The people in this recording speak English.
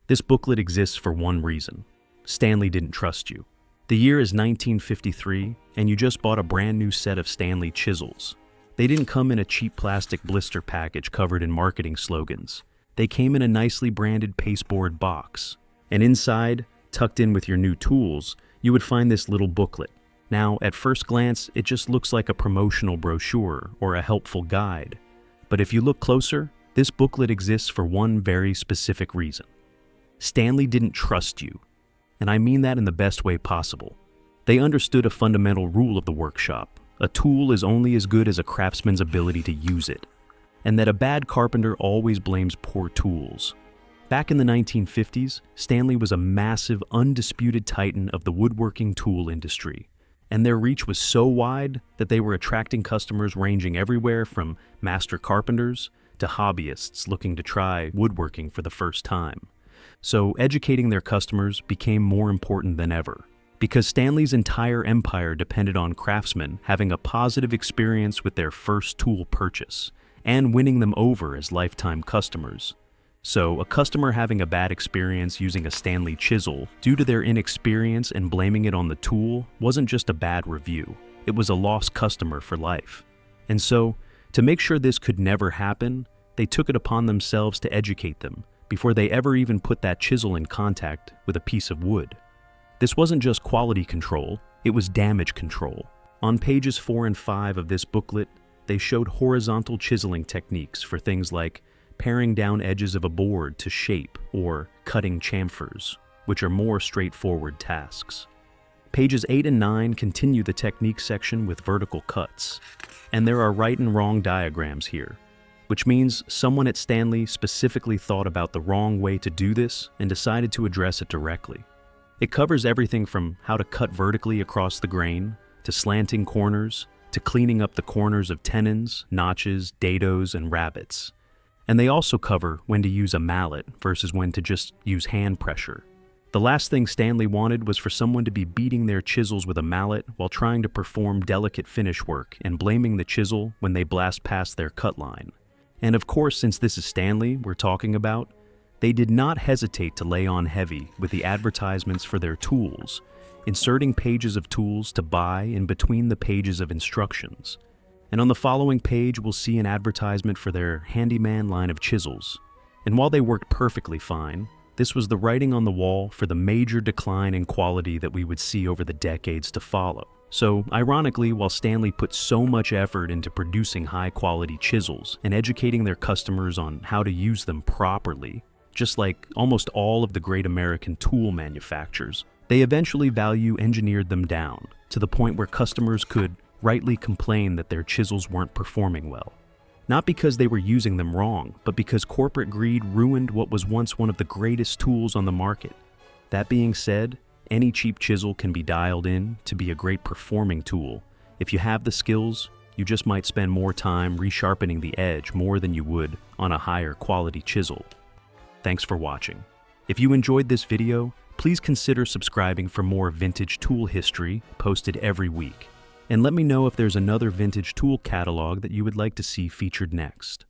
This booklet exists for one reason. Stanley didn't trust you. The year is 1953, and you just bought a brand new set of Stanley chisels. They didn't come in a cheap plastic blister package covered in marketing slogans. They came in a nicely branded pasteboard box. And inside, tucked in with your new tools, you would find this little booklet. Now, at first glance, it just looks like a promotional brochure or a helpful guide. But if you look closer, this booklet exists for one very specific reason. Stanley didn't trust you. And I mean that in the best way possible. They understood a fundamental rule of the workshop. A tool is only as good as a craftsman's ability to use it. And that a bad carpenter always blames poor tools. Back in the 1950s, Stanley was a massive, undisputed titan of the woodworking tool industry. And their reach was so wide that they were attracting customers ranging everywhere from master carpenters to hobbyists looking to try woodworking for the first time. So educating their customers became more important than ever, because Stanley's entire empire depended on craftsmen having a positive experience with their first tool purchase and winning them over as lifetime customers. So a customer having a bad experience using a Stanley chisel due to their inexperience and blaming it on the tool wasn't just a bad review, it was a lost customer for life. And so, to make sure this could never happen, they took it upon themselves to educate them before they ever even put that chisel in contact with a piece of wood. This wasn't just quality control, it was damage control. On pages 4 and 5 of this booklet, they showed horizontal chiseling techniques for things like paring down edges of a board to shape or cutting chamfers, which are more straightforward tasks. Pages 8 and 9 continue the technique section with vertical cuts, and there are right and wrong diagrams here, which means someone at Stanley specifically thought about the wrong way to do this and decided to address it directly. It covers everything from how to cut vertically across the grain, to slanting corners, to cleaning up the corners of tenons, notches, dados, and rabbets. And they also cover when to use a mallet versus when to just use hand pressure. The last thing Stanley wanted was for someone to be beating their chisels with a mallet while trying to perform delicate finish work and blaming the chisel when they blast past their cut line. And of course, since this is Stanley we're talking about, they did not hesitate to lay on heavy with the advertisements for their tools, inserting pages of tools to buy in between the pages of instructions. And on the following page, we'll see an advertisement for their handyman line of chisels. And while they worked perfectly fine, this was the writing on the wall for the major decline in quality that we would see over the decades to follow. So, ironically, while Stanley put so much effort into producing high-quality chisels and educating their customers on how to use them properly, just like almost all of the great American tool manufacturers, they eventually value engineered them down to the point where customers could rightly complain that their chisels weren't performing well. Not because they were using them wrong, but because corporate greed ruined what was once one of the greatest tools on the market. That being said, any cheap chisel can be dialed in to be a great performing tool. If you have the skills, you just might spend more time resharpening the edge more than you would on a higher quality chisel. Thanks for watching. If you enjoyed this video, please consider subscribing for more vintage tool history posted every week. And let me know if there's another vintage tool catalog that you would like to see featured next.